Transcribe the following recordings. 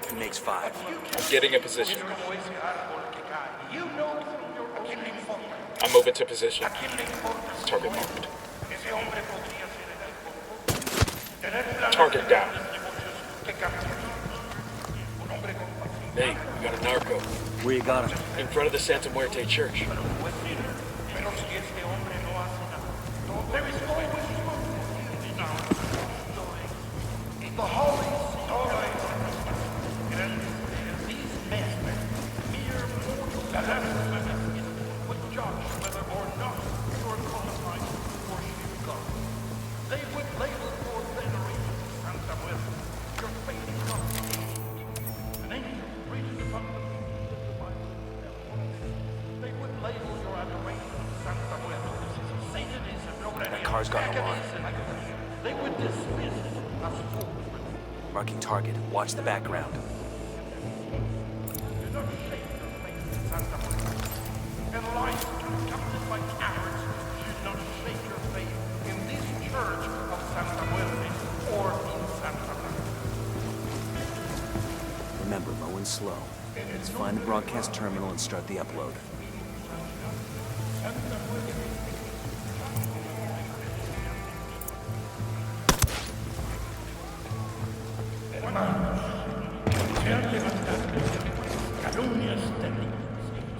It makes 5. I'm getting a position. I'm moving to position. Target marked. Target down. Hey, we got a narco. Where you got him? In front of the Santa Muerte church. Car's got an alarm. Marking target. Watch the background. Remember, low and slow. Let's find the broadcast terminal and start the upload.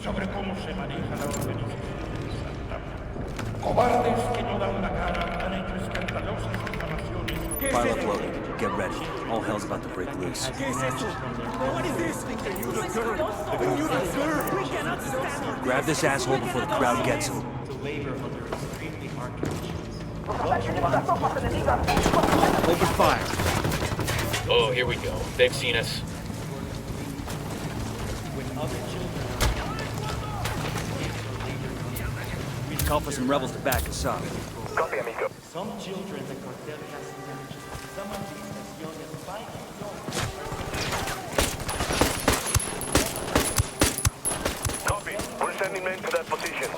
Sobre cómo se maneja la organización de Santa Fe. Cobardes que no dan la cara han hecho escandalosas difamaciones. File uploaded. Get ready. All hell's about to break loose. ¿Qué es eso? What is this? The unit girl! The unit girl! We cannot stand. Grab this asshole before the crowd gets him. To labor under extremely hard conditions. Open fire. Oh, here we go. They've seen us. When other children Call for some rebels to back us up. Copy, amigo. some children the cartel has snatched, some of these as young as 5 years old. Copy. We're sending men to that position.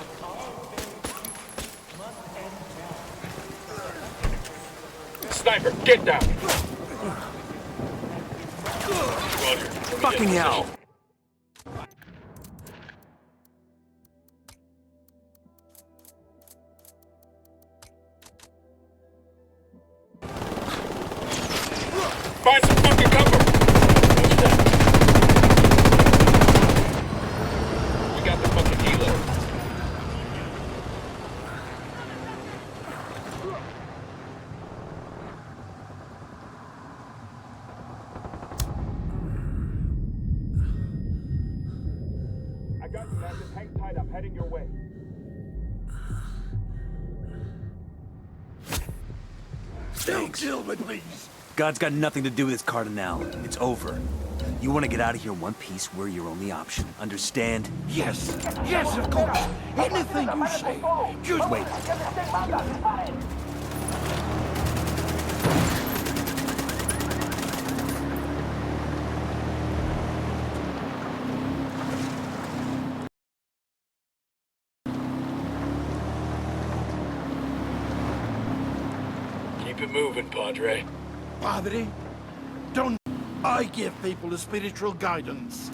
Sniper, get down! Roger. Fucking hell! Find some fucking cover! What's that? We got the fucking helo. I got you, man. Just hang tight. I'm heading your way. Don't kill me, please. God's got nothing to do with this cardinal. It's over. You want to get out of here in one piece, we're your only option. Understand? Yes, yes, of course. Anything you say. Just Wait. Keep it moving, Padre. Padre, don't I give people a spiritual guidance?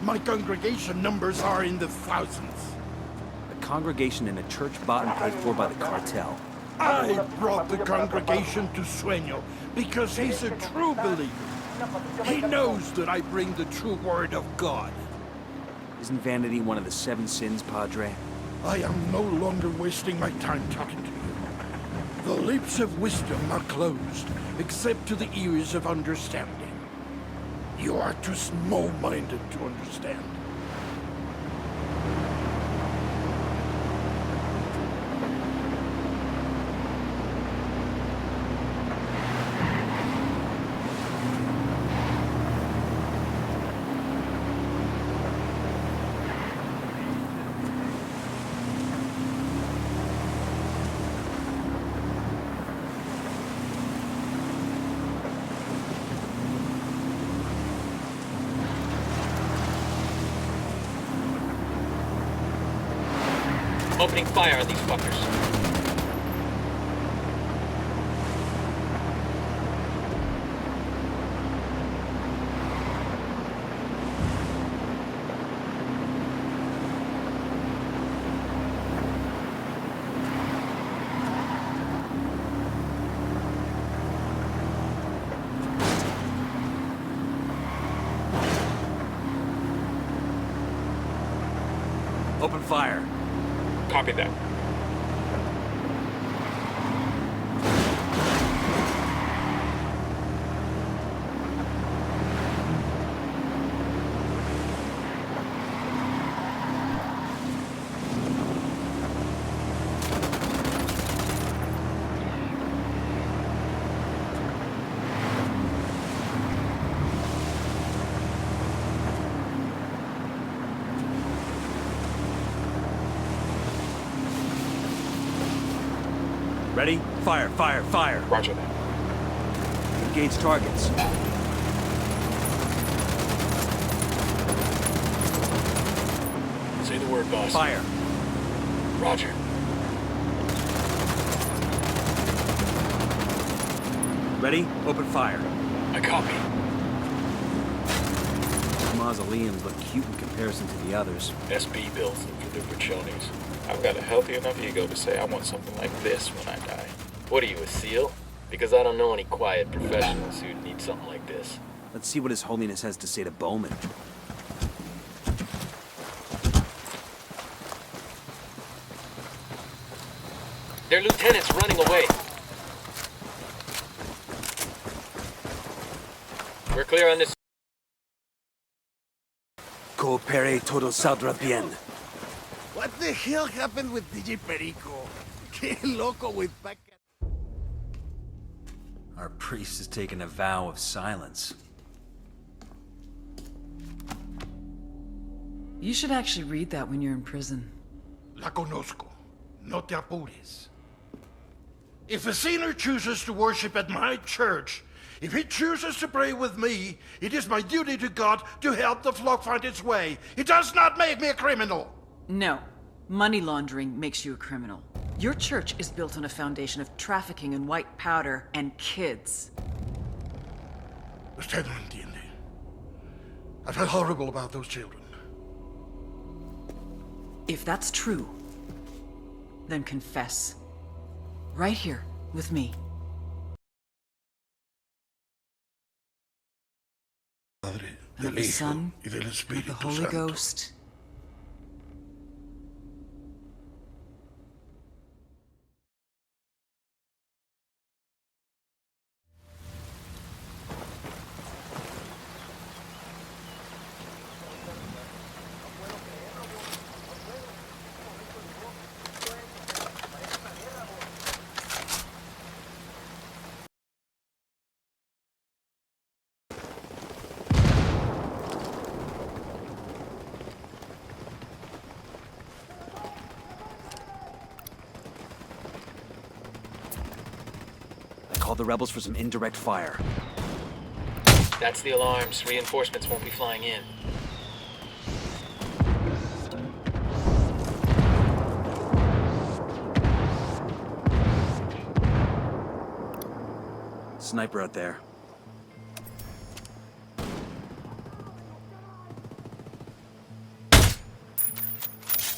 My congregation numbers are in the thousands. A congregation in a church bought and paid for by the cartel. I brought the congregation to Sueño because he's a true believer. He knows that I bring the true word of God. Isn't vanity one of the 7 sins, Padre? I am no longer wasting my time talking to you. The lips of wisdom are closed, except to the ears of understanding. You are too small-minded to understand. Opening fire on these fuckers. Open fire. Copy that. Ready? Fire, fire, fire. Roger that. Engage targets. Say the word, boss. Fire. Roger. Ready? Open fire. I copy. Mausoleums look cute in comparison to the others. SB builds them for the Pachonis. I've got a healthy enough ego to say I want something like this when I die. What are you, a SEAL? Because I don't know any quiet professionals who'd need something like this. Let's see what His Holiness has to say to Bowman. Their lieutenant's running away. We're clear on this. Coopere todo saldrá bien. What the hell happened with DJ Perico? Que loco with back. Our priest has taken a vow of silence. You should actually read that when you're in prison. La conozco. No te apures. If a sinner chooses to worship at my church, if he chooses to pray with me, it is my duty to God to help the flock find its way. It does not make me a criminal. No. Money laundering makes you a criminal. Your church is built on a foundation of trafficking in white powder and kids. Usted no entiende. I felt horrible about those children. If that's true, then confess. Right here, with me. Padre, And del of the Hijo Son, y del and of Espíritu the Holy Santo. Ghost. Call the rebels for some indirect fire. That's the alarms. Reinforcements won't be flying in. Sniper out there.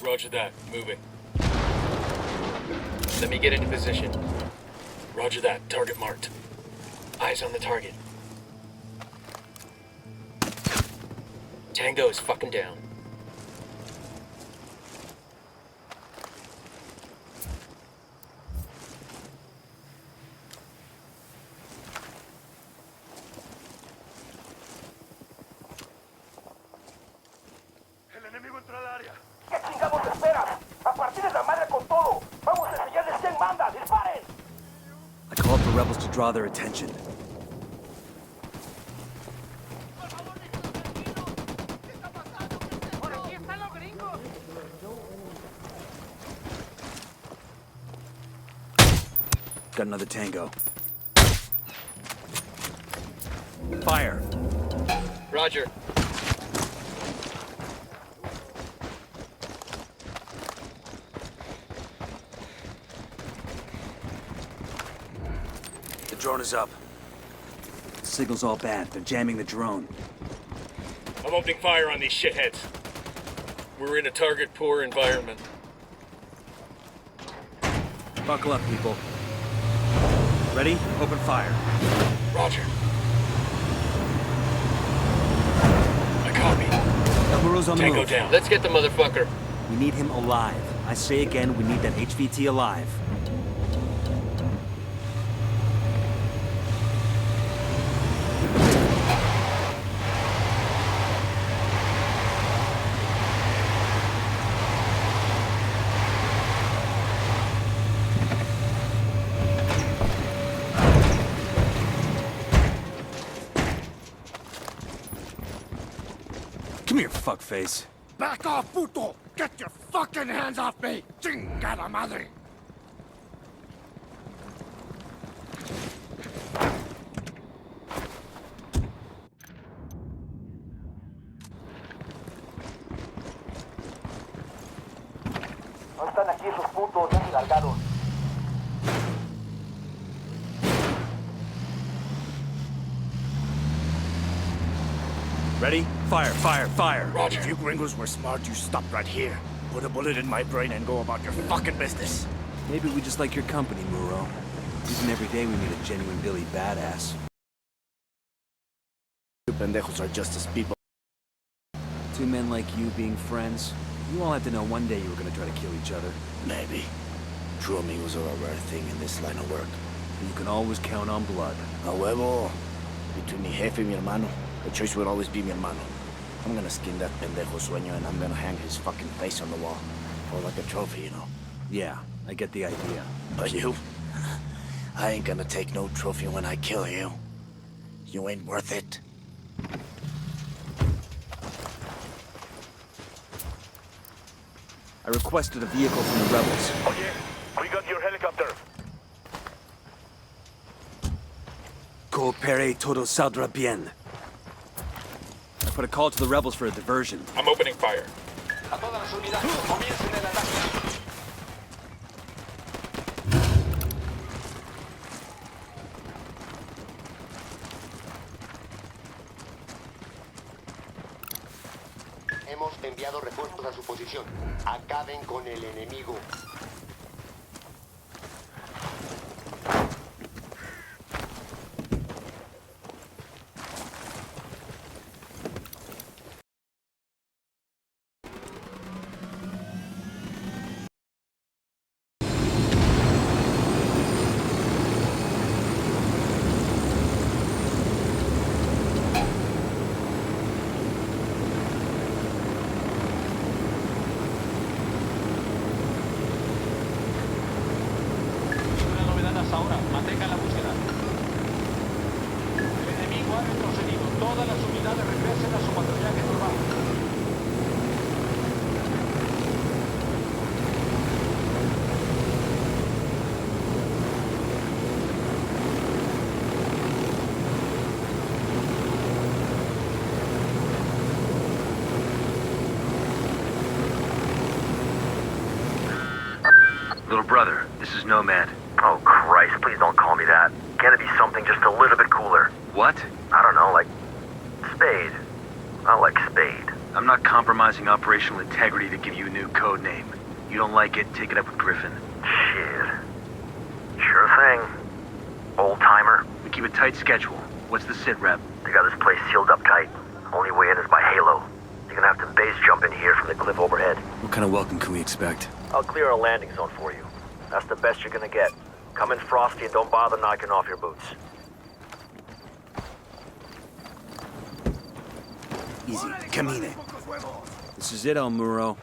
Roger that. Moving. Let me get into position. Roger that. Target marked. Eyes on the target. Tango is fucking down. El enemigo entró al área. ¿Qué chingados esperas? A partir de la madre con todo. Vamos a enseñarles quién manda. ¡Disparen! I call up the rebels to draw their attention. Got another tango. Fire. Roger. The drone is up. Signal's all bad. They're jamming the drone. I'm opening fire on these shitheads. We're in a target-poor environment. Buckle up, people. Ready? Open fire. Roger. I copy. El Bureau's on the Tango move. down. Let's get the motherfucker. We need him alive. I say again, we need that HVT alive. Come here, fuckface. Back off, puto! Get your fucking hands off me! Chingada madre! No están aquí esos putos, ya se largaron. Ready? Fire, fire, fire! Roger. If you gringos were smart, you stop right here. Put a bullet in my brain and go about your fucking business. Maybe we just like your company, Muro. Isn't every day we meet a genuine Billy badass. You pendejos are just as people. Two men like you being friends, you all had to know one day you were gonna try to kill each other. Maybe. True amigos are a rare thing in this line of work. You can always count on blood. A huevo. Between mi jefe y mi hermano, the choice would always be mi hermano. I'm gonna skin that pendejo sueño and I'm gonna hang his fucking face on the wall. Or like a trophy, you know. Yeah, I get the idea. But you? I ain't gonna take no trophy when I kill you. You ain't worth it. I requested a vehicle from the rebels. Oh yeah, we got your helicopter. Coopere todo saldrá bien. I put a call to the rebels for a diversion. I'm opening fire. A todas las unidades, comiencen el ataque. Hemos enviado refuerzos a su posición. Acaben con el enemigo. Una novedad hasta ahora. Mantenga la búsqueda. El enemigo ha retrocedido. Todas las unidades regresen a su patrullaje normal. Little brother, this is Nomad. Oh, Christ, please don't call me that. Can it be something just a little bit cooler? What? I don't know, like Spade. I like Spade. I'm not compromising operational integrity to give you a new code name. You don't like it, take it up with Griffin. Shit. Sure thing. Old timer. We keep a tight schedule. What's the sit rep? They got this place sealed up tight. Only way in is by Halo. You're gonna have to base jump in here from the cliff overhead. What kind of welcome can we expect? I'll clear a landing zone for you. That's the best you're gonna get. Come in frosty and don't bother knocking off your boots. Easy, camine. This is it, El Muro.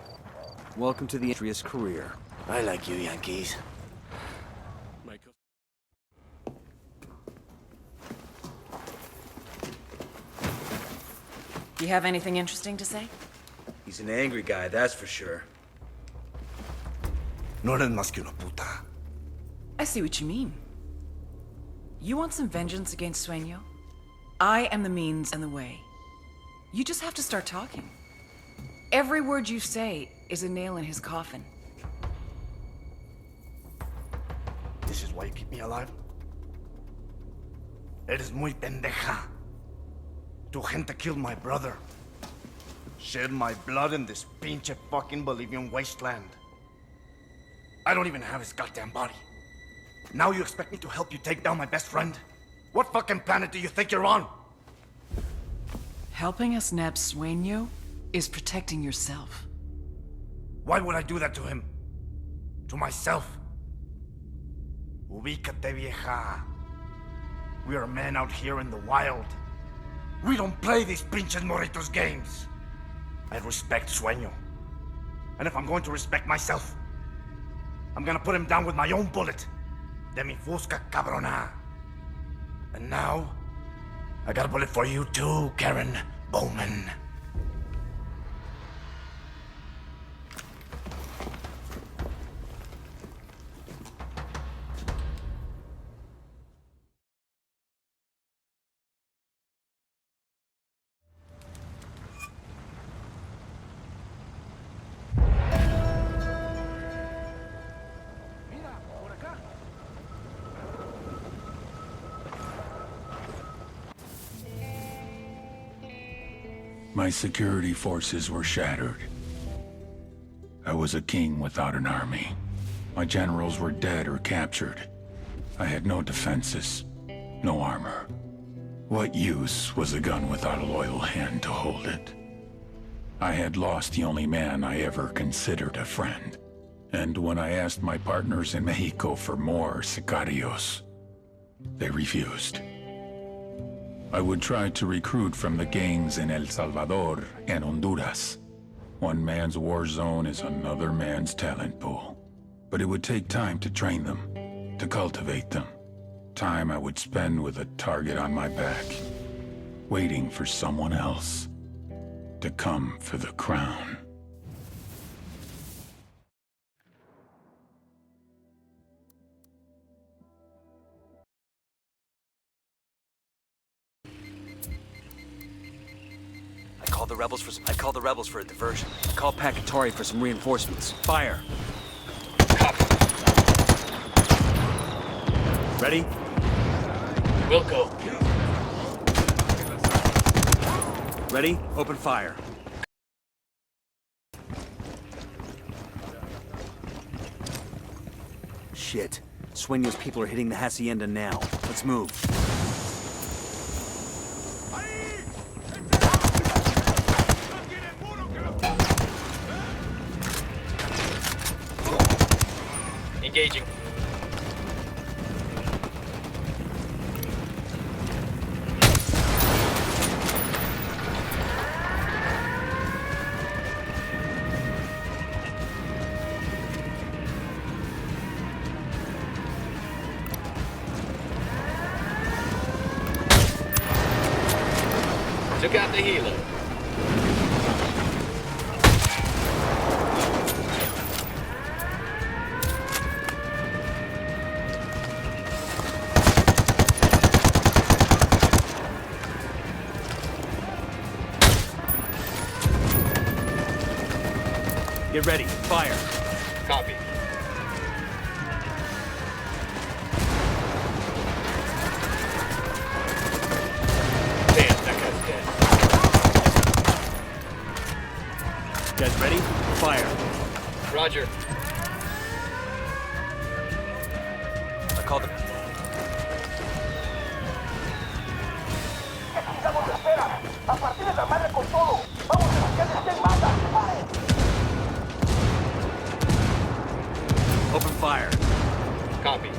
Welcome to the illustrious career. I like you, Yankees. You have anything interesting to say? He's an angry guy, that's for sure. No eres más que una puta. I see what you mean. You want some vengeance against Sueño? I am the means and the way. You just have to start talking. Every word you say is a nail in his coffin. This is why you keep me alive? Eres muy pendeja. Tu gente killed my brother. Shed my blood in this pinche fucking Bolivian wasteland. I don't even have his goddamn body. Now you expect me to help you take down my best friend? What fucking planet do you think you're on? Helping us nab Sueño is protecting yourself. Why would I do that to him? To myself? Ubícate, vieja. We are men out here in the wild. We don't play these pinches morritos games. I respect Sueño. And if I'm going to respect myself, I'm gonna put him down with my own bullet. De mi fusca, cabrona. And now, I got a bullet for you too, Karen Bowman. My security forces were shattered. I was a king without an army. My generals were dead or captured. I had no defenses, no armor. What use was a gun without a loyal hand to hold it? I had lost the only man I ever considered a friend. And when I asked my partners in Mexico for more sicarios, they refused. I would try to recruit from the gangs in El Salvador and Honduras. One man's war zone is another man's talent pool. But it would take time to train them, to cultivate them. Time I would spend with a target on my back, waiting for someone else to come for the crown. I called the rebels for a diversion. Call Pacatori for some reinforcements. Fire! Ready? Wilco. Ready? Open fire. Shit. Sueño's people are hitting the hacienda now. Let's move. Engaging. Took out the helo. Get ready. Fire. Copy. Damn, that guy's dead. Guys ready? Fire. Roger. I called them. ¿Qué chingados esperan? A partir de la madre con todo. Vamos a hacerles 100 mandas. ¡Paren! Open fire. Copy.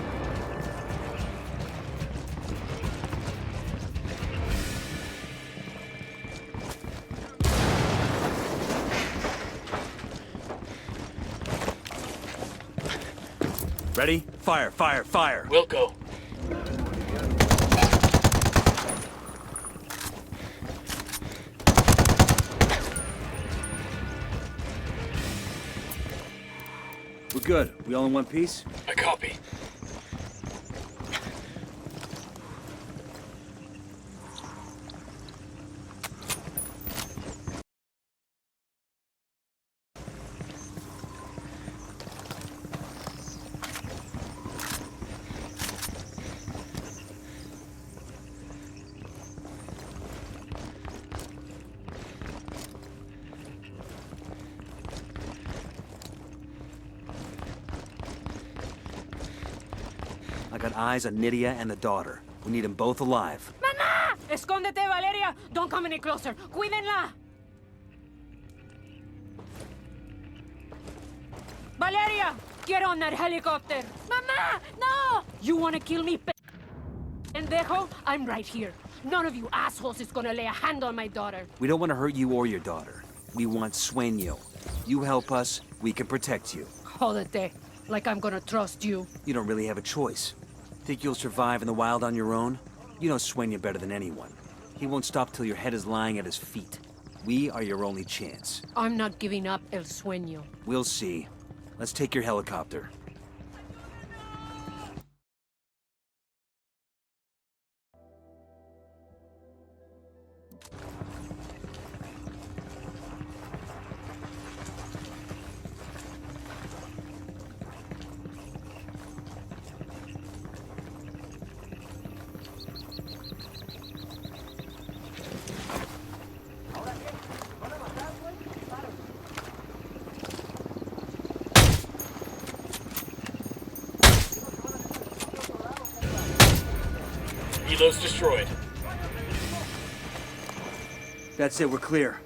Ready? Fire, fire, fire. Wilco. We're good. We all in one piece? I copy. I got eyes on Nydia and the daughter. We need them both alive. ¡Mamá! ¡Escóndete, Valeria! Don't come any closer. ¡Cuídenla! Valeria, get on that helicopter. Mama, no! You wanna kill me, pendejo? I'm right here. None of you assholes is gonna lay a hand on my daughter. We don't want to hurt you or your daughter. We want Sueño. You help us, we can protect you. Jódete. Like I'm gonna trust you. You don't really have a choice. Think you'll survive in the wild on your own? You know Sueño better than anyone. He won't stop till your head is lying at his feet. We are your only chance. I'm not giving up El Sueño. We'll see. Let's take your helicopter. Helo's destroyed. That's it, we're clear.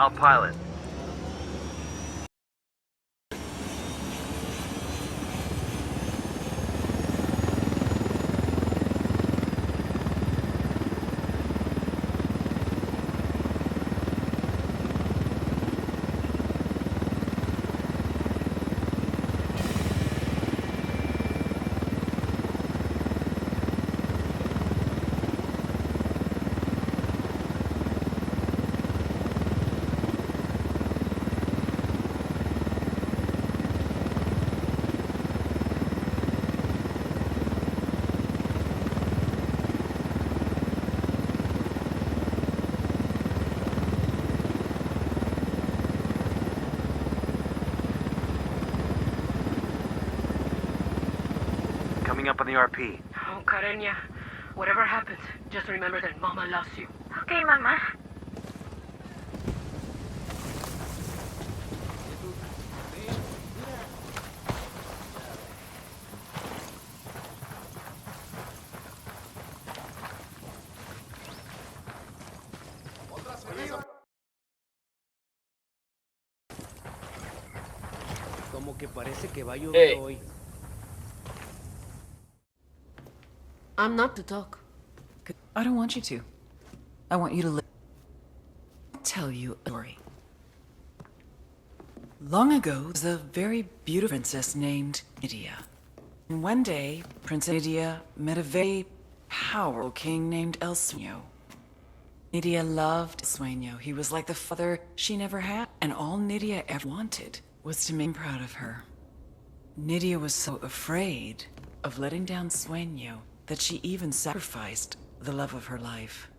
I'll pilot. Coming up on the RP. Oh, Karenia. Whatever happens, just remember that Mama loves you. Okay, Mama. Como que parece que va a llover Hey. hoy. I'm not to talk. I don't want you to. I want you to live. I'll tell you a story. Long ago, there was a very beautiful princess named Nydia. And one day, Princess Nydia met a very powerful king named El Sueño. Nydia loved Sueño. He was like the father she never had. And all Nydia ever wanted was to make him proud of her. Nydia was so afraid of letting down Sueño that she even sacrificed the love of her life.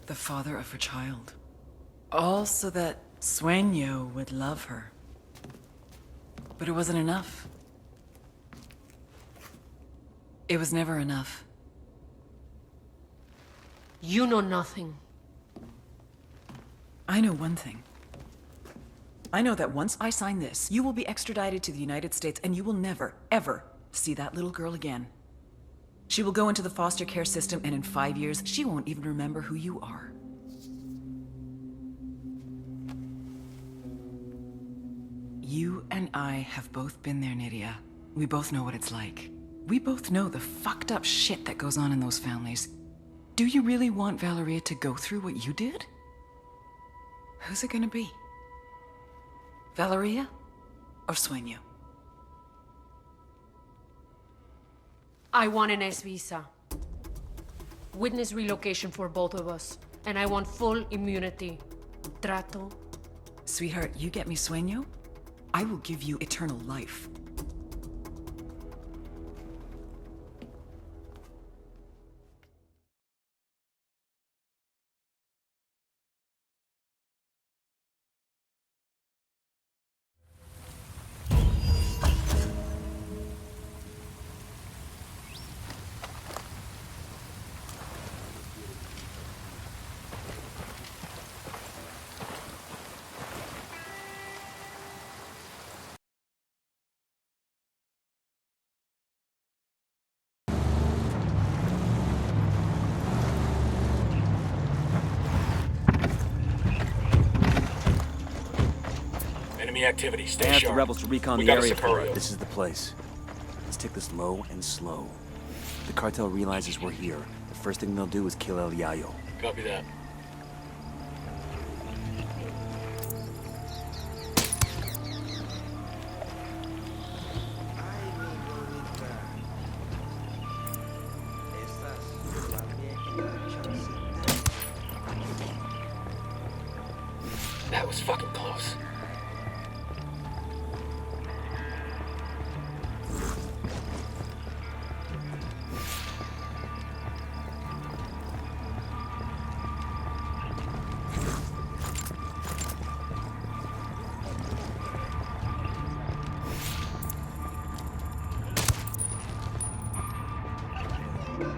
The father of her child. All so that Sueño would love her. But it wasn't enough. It was never enough. You know nothing. I know one thing. I know that once I sign this, you will be extradited to the United States and you will never, ever see that little girl again. She will go into the foster care system, and in 5 years, she won't even remember who you are. You and I have both been there, Nydia. We both know what it's like. We both know the fucked up shit that goes on in those families. Do you really want Valeria to go through what you did? Who's it gonna be? Valeria or Sueño? I want an S visa. Witness relocation for both of us. And I want full immunity. Trato. Sweetheart, you get me Sueño, I will give you eternal life. Enemy activity. I Stay asked the sharp. rebels to recon We the got a area for Sicario. us. This is the place. Let's take this low and slow. If the cartel realizes we're here, the first thing they'll do is kill El Yayo. Copy that. That was fucking close.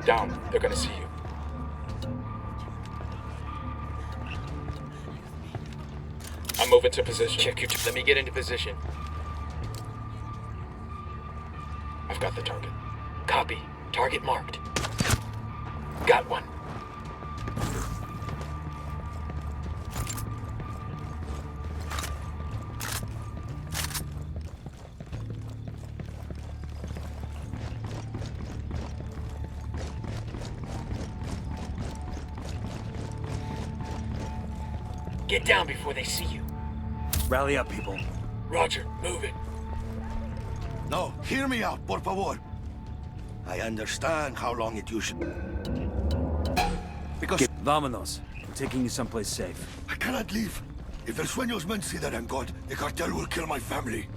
Down. They're gonna see you. I'm moving to position. Check your... Let me get into position. I've got the target. Copy. Target marked. Got one. Get down before they see you. Rally up, people. Roger, move it. No, hear me out, por favor. I understand how long it usually... Because... Vámonos. I'm taking you someplace safe. I cannot leave. If El Sueño's men see that I'm God, the cartel will kill my family.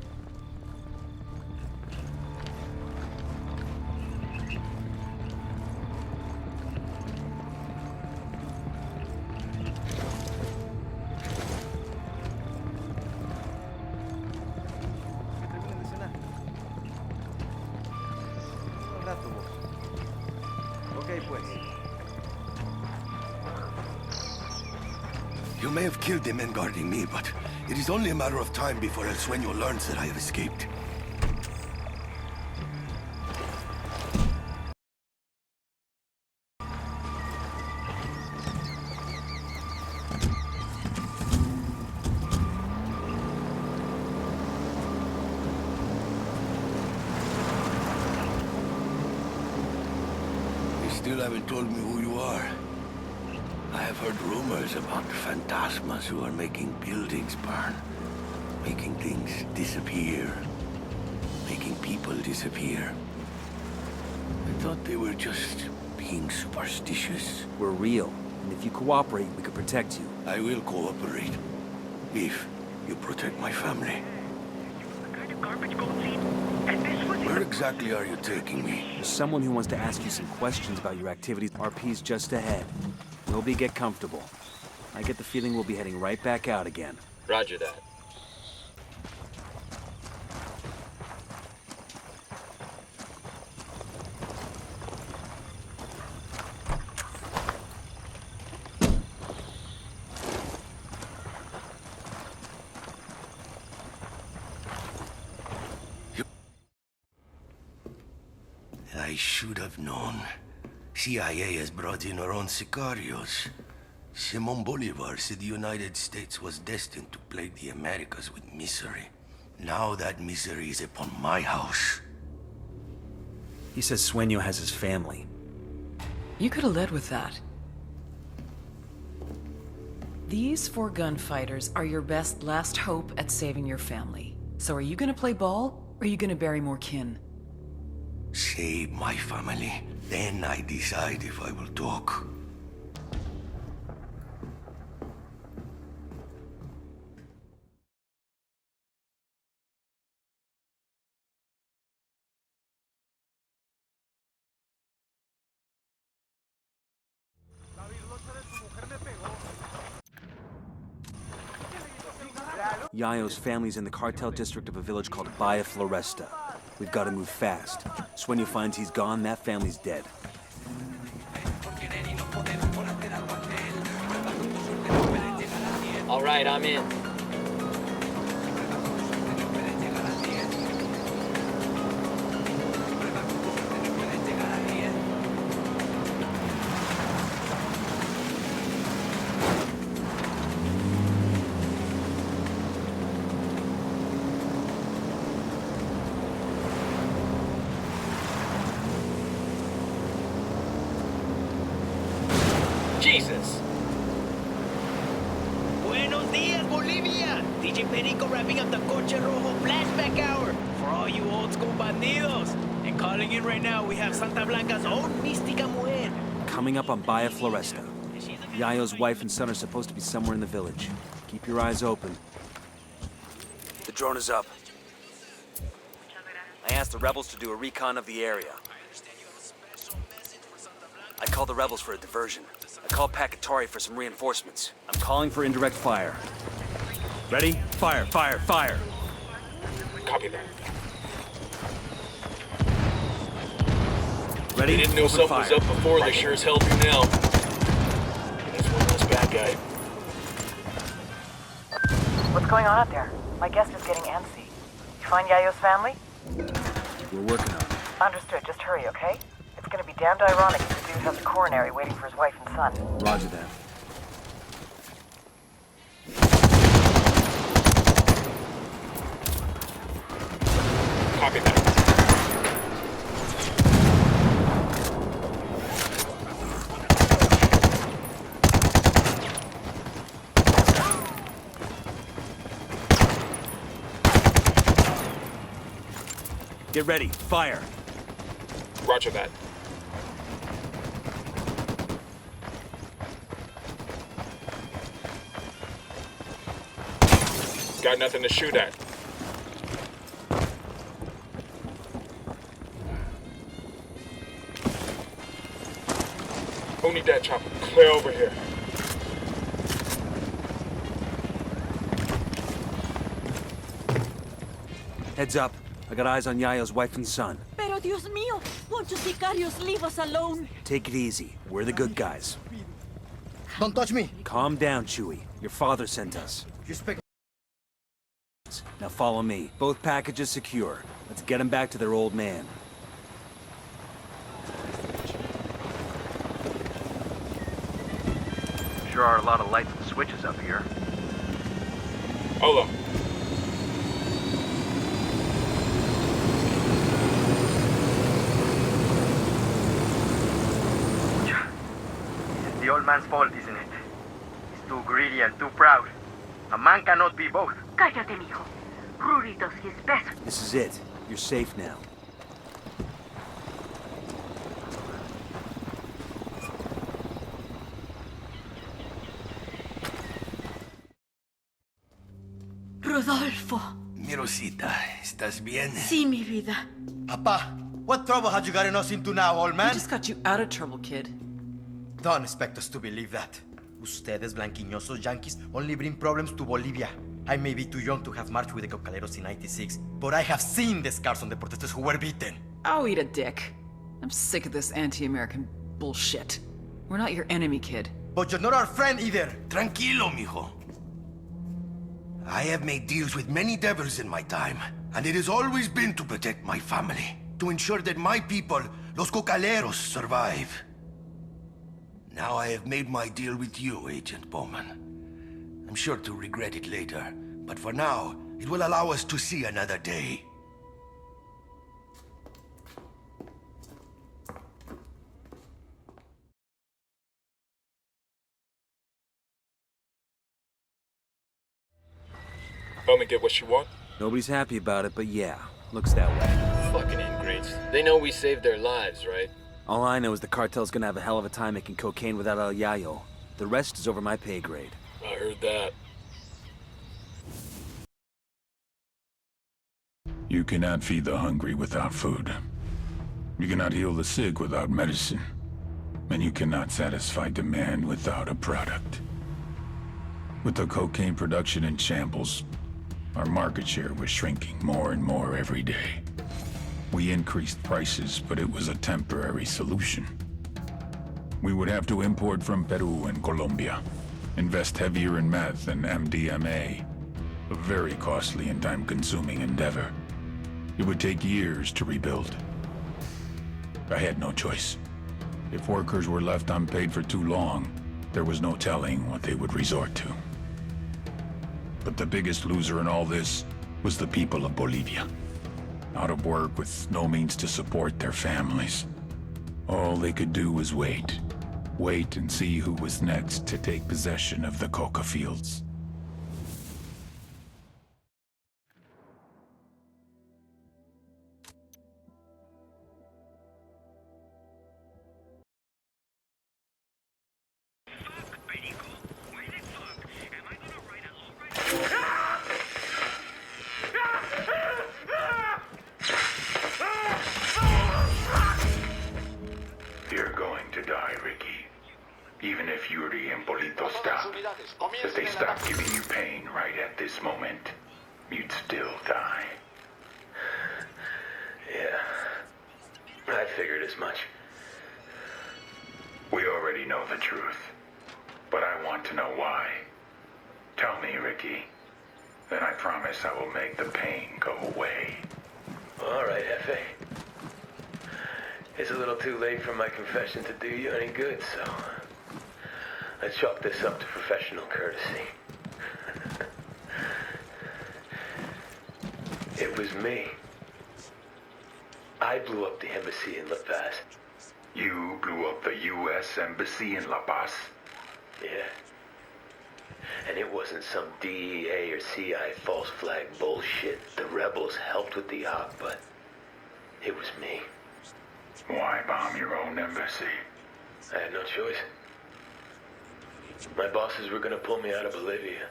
You may have killed the men guarding me, but it is only a matter of time before El Sueño learns that I have escaped. You still haven't told me who you are. I have heard rumors about phantasmas who are making buildings burn, making things disappear, making people disappear. I thought they were just being superstitious. We're real, and if you cooperate, we could protect you. I will cooperate, if you protect my family. Where exactly are you taking me? There's someone who wants to ask you some questions about your activities. RP's just ahead. Nobody get comfortable. I get the feeling we'll be heading right back out again. Roger that. I should have known. CIA has brought in our own sicarios. Simon Bolivar said the United States was destined to plague the Americas with misery. Now that misery is upon my house. He says Sueño has his family. You could have led with that. These 4 gunfighters are your best last hope at saving your family. So are you gonna play ball, or are you gonna bury more kin? Save my family. Then I decide if I will talk. Yayo's family's in the cartel district of a village called Bahia Floresta. We've got to move fast. Sueño finds he's gone, that family's dead. All right, I'm in. Jesus! Buenos dias, Bolivia! DJ Perico wrapping up the Coche Rojo flashback hour for all you old school bandidos. And calling in right now, we have Santa Blanca's own Mística Mujer. Coming up on Bahia Floresta. Yayo's wife and son are supposed to be somewhere in the village. Keep your eyes open. The drone is up. I asked the rebels to do a recon of the area. I called the rebels for a diversion. I called Pacatari for some reinforcements. I'm calling for indirect fire. Ready? Fire, fire, fire! Copy that. Ready? They didn't know something was up before, they sure as hell do now. That's one less bad guy. What's going on out there? My guest is getting antsy. You find Yayo's family? We're working on it. Understood. Just hurry, okay? It's gonna be damned ironic if the dude has a coronary waiting for his wife and son. Roger that. Copy that. Get ready. Fire. Roger that. Got nothing to shoot at. Who need that chopper? Clear over here. Heads up. I got eyes on Yayo's wife and son. Pero Dios mío, won't you sicarios leave us alone? Take it easy. We're the good guys. Don't touch me. Calm down, Chewie. Your father sent us. You speak. Now follow me. Both packages secure. Let's get them back to their old man. Sure are a lot of lights and switches up here. Hold on. It's the old man's fault, isn't it? He's too greedy and too proud. A man cannot be both. Cállate, mijo. Rudy does his best. This is it. You're safe now. Rodolfo. Mi Rosita, ¿estás bien? Sí, mi vida. Papa, what trouble had you gotten us into now, old man? We just got you out of trouble, kid. Don't expect us to believe that. Ustedes, blanquiñosos yankees, only bring problems to Bolivia. I may be too young to have marched with the cocaleros in '96, but I have seen the scars on the protesters who were beaten. Oh, eat a dick. I'm sick of this anti-American bullshit. We're not your enemy, kid. But you're not our friend either. Tranquilo, mijo. I have made deals with many devils in my time, and it has always been to protect my family, to ensure that my people Los cocaleros survive. Now I have made my deal with you, Agent Bowman. I'm sure to regret it later, but for now, it will allow us to see another day. Bowman get what you want? Nobody's happy about it, but yeah, looks that way. Fucking ingrates. They know we saved their lives, right? All I know is the cartel's gonna have a hell of a time making cocaine without El Yayo. The rest is over my pay grade. I heard that. You cannot feed the hungry without food. You cannot heal the sick without medicine. And you cannot satisfy demand without a product. With the cocaine production in shambles, our market share was shrinking more and more every day. We increased prices, but it was a temporary solution. We would have to import from Peru and Colombia, invest heavier in meth and MDMA, a very costly and time-consuming endeavor. It would take years to rebuild. I had no choice. If workers were left unpaid for too long, there was no telling what they would resort to. But the biggest loser in all this was the people of Bolivia. Out of work with no means to support their families. All they could do was wait. Wait and see who was next to take possession of the coca fields. You're going to die, Ricky. Even if Yuri and Polito stop, if they stop giving you pain right at this moment, you'd still die. Yeah, I figured as much. We already know the truth, but I want to know why. Tell me, Ricky. Then I promise I will make the pain go away. All right, Hefe. It's a little too late for my confession to do you any good, so I chalk this up to professional courtesy. It was me. I blew up the embassy in La Paz. You blew up the U.S. Embassy in La Paz? Yeah. And it wasn't some DEA or CIA false flag bullshit. The rebels helped with the op, but it was me. Why bomb your own embassy? I had no choice. My bosses were gonna pull me out of Bolivia.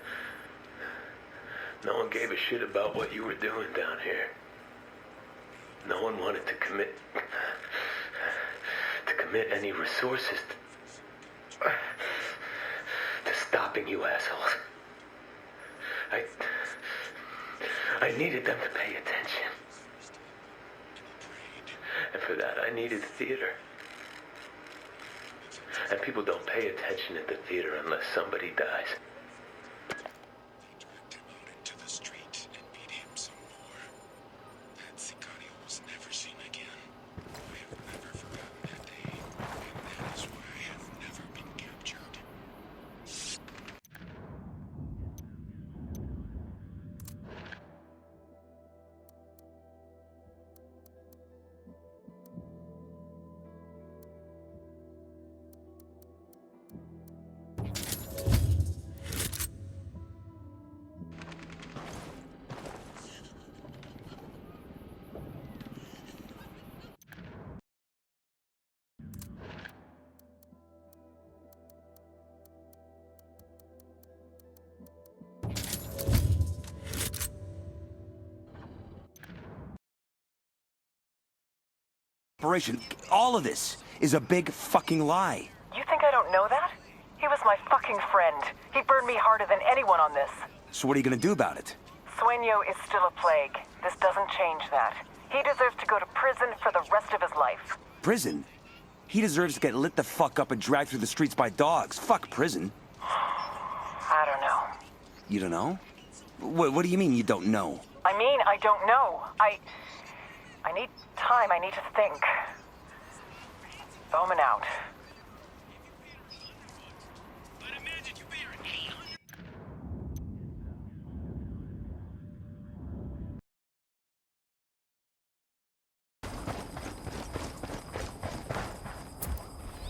No one gave a shit about what you were doing down here. No one wanted to commit any resources to stopping you assholes. I needed them to pay attention. And for that, I needed theater. And people don't pay attention at the theater unless somebody dies. Operation, all of this is a big fucking lie. You think I don't know that? He was my fucking friend. He burned me harder than anyone on this. So what are you gonna do about it? Sueño is still a plague. This doesn't change that. He deserves to go to prison for the rest of his life. Prison? He deserves to get lit the fuck up and dragged through the streets by dogs. Fuck prison. I don't know. You don't know? What do you mean you don't know? I mean, I don't know. I need time. I need to think. Bowman out.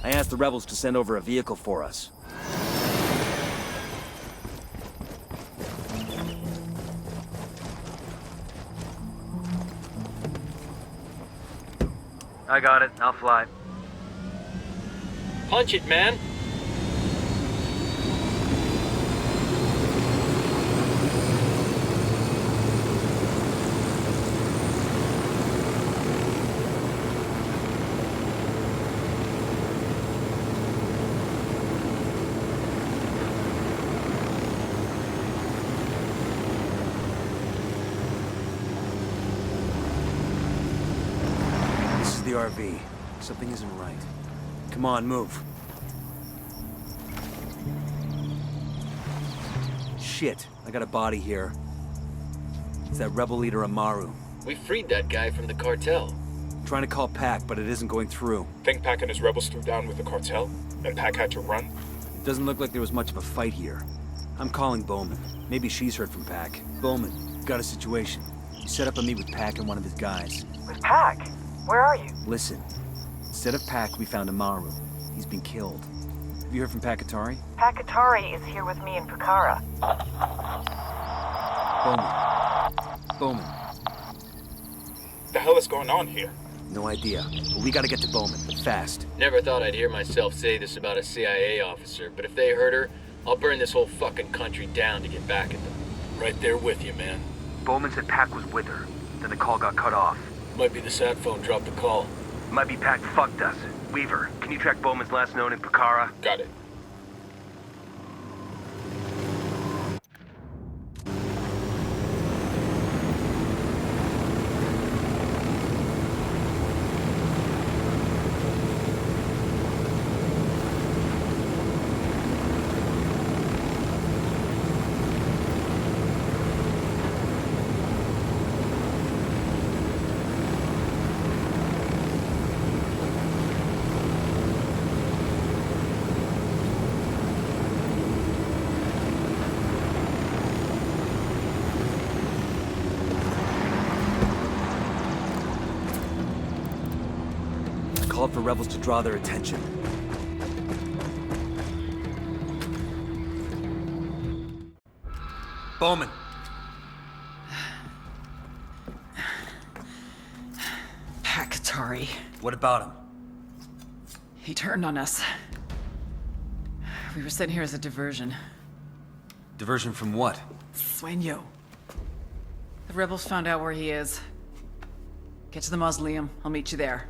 I asked the rebels to send over a vehicle for us. I got it. I'll fly. Punch it, man. This is the RV. Something isn't right. Come on, move. Shit, I got a body here. It's that rebel leader Amaru. We freed that guy from the cartel. Trying to call Pac, but it isn't going through. Think Pac and his rebels threw down with the cartel, and Pac had to run? It doesn't look like there was much of a fight here. I'm calling Bowman. Maybe she's heard from Pac. Bowman, got a situation. You set up a meet with Pac and one of his guys. With Pac? Where are you? Listen, instead of Pac, we found Amaru. He's been killed. Have you heard from Pakatari? Pakatari is here with me in Pucara. Bowman. Bowman. The hell is going on here? No idea, but we gotta get to Bowman, fast. Never thought I'd hear myself say this about a CIA officer, but if they hurt her, I'll burn this whole fucking country down to get back at them. Right there with you, man. Bowman said Pac was with her. Then the call got cut off. Might be the sat phone dropped the call. Might be Pac fucked us. Weaver, can you track Bowman's last known in Pucara? Got it. Called for rebels to draw their attention. Bowman. Pakatari. What about him? He turned on us. We were sent here as a diversion. Diversion from what? Sueño. The rebels found out where he is. Get to the mausoleum. I'll meet you there.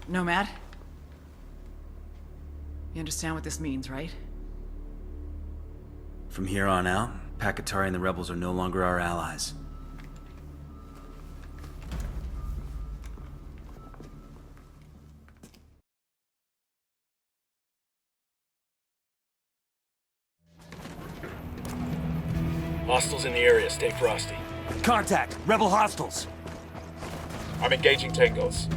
Nomad? You understand what this means, right? From here on out, Pakatari and the rebels are no longer our allies. Hostiles in the area, stay frosty. Contact! Rebel hostiles! I'm engaging tangos.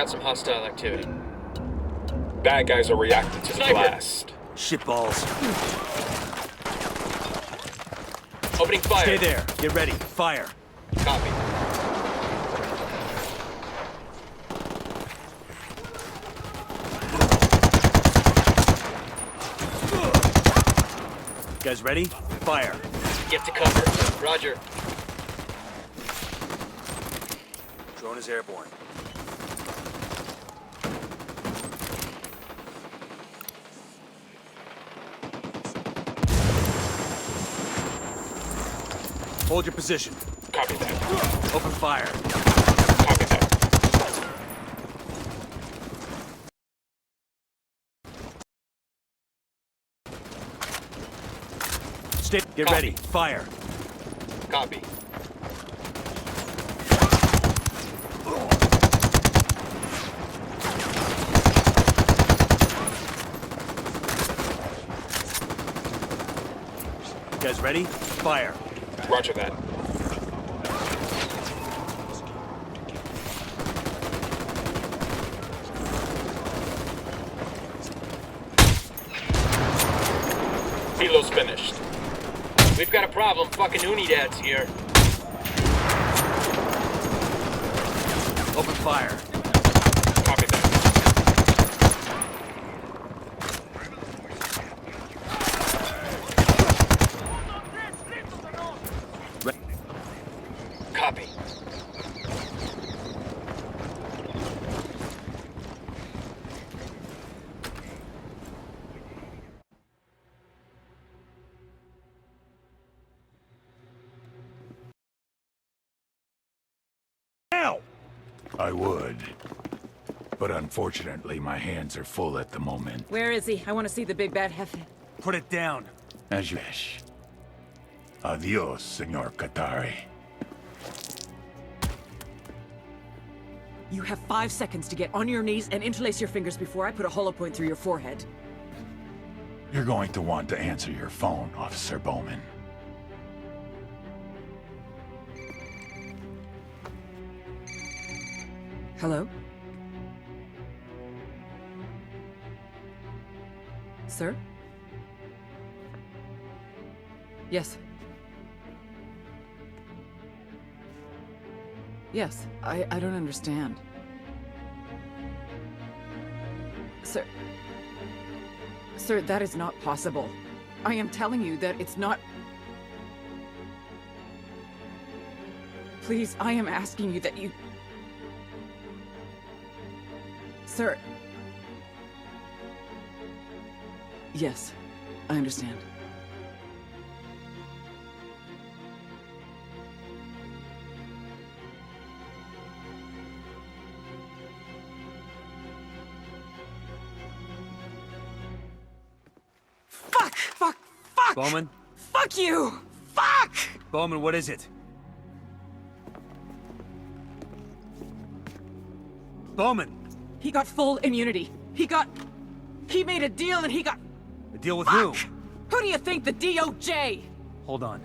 got some hostile activity. Bad guys are reacting to the Sniper. blast. Shitballs. Opening fire. Stay there. Get ready. Fire. Copy. Guys ready? Fire. Get to cover. Roger. Drone is airborne. Hold your position. Copy that. Open fire. Copy that. Get Copy. ready. Fire. Copy. Guys ready? Fire. Roger that. Helo's finished. We've got a problem. Fucking Unidad's here. Open fire. Copy that. Copy. I would. But unfortunately, my hands are full at the moment. Where is he? I want to see the big bad Jefe. Put it down. As you wish. Adios, Senor Katari. You have 5 seconds to get on your knees and interlace your fingers before I put a hollow point through your forehead. You're going to want to answer your phone, Officer Bowman. Hello? Sir? Yes. Yes, I don't understand. Sir... Sir, that is not possible. I am telling you that it's not... Please, I am asking you that you... Sir... Yes, I understand. Fuck! Fuck! Fuck! Bowman? Fuck you! Fuck! Bowman, what is it? Bowman! He got full immunity. He made a deal and he got... A deal with who? Who do you think? The DOJ? Hold on.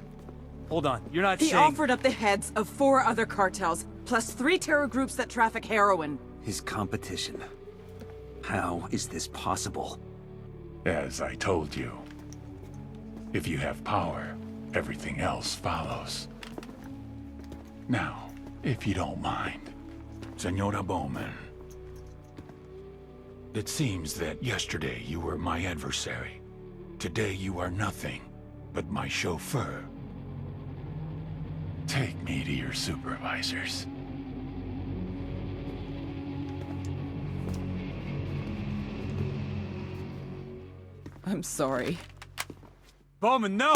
Hold on. You're not He saying... offered up the heads of 4 other cartels, plus 3 terror groups that traffic heroin. His competition. How is this possible? As I told you, if you have power, everything else follows. Now, if you don't mind, Senora Bowman, it seems that yesterday you were my adversary. Today you are nothing but my chauffeur. Take me to your supervisors. I'm sorry. Bowman, no!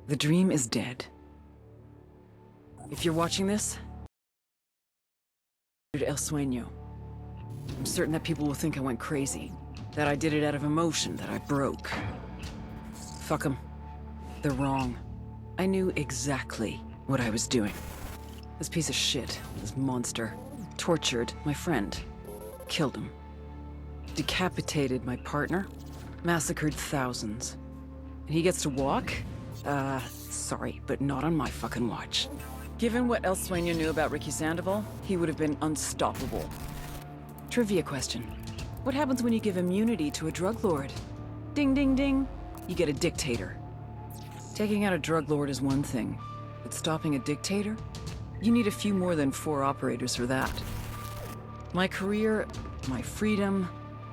The dream is dead. If you're watching this, El Sueño. I'm certain that people will think I went crazy, that I did it out of emotion, that I broke. Fuck them. They're wrong. I knew exactly what I was doing. This piece of shit, this monster, tortured my friend. Killed him. Decapitated my partner. Massacred thousands. And he gets to walk? Sorry, but not on my fucking watch. Given what else Sueño knew about Ricky Sandoval, he would have been unstoppable. Trivia question. What happens when you give immunity to a drug lord? Ding, ding, ding. You get a dictator. Taking out a drug lord is one thing, but stopping a dictator? You need a few more than 4 operators for that. My career, my freedom,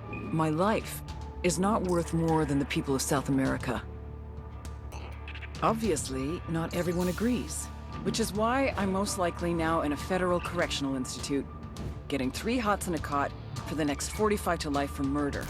my life is not worth more than the people of South America. Obviously, not everyone agrees, which is why I'm most likely now in a federal correctional institute, getting 3 hots and a cot for the next 45 to life for murder.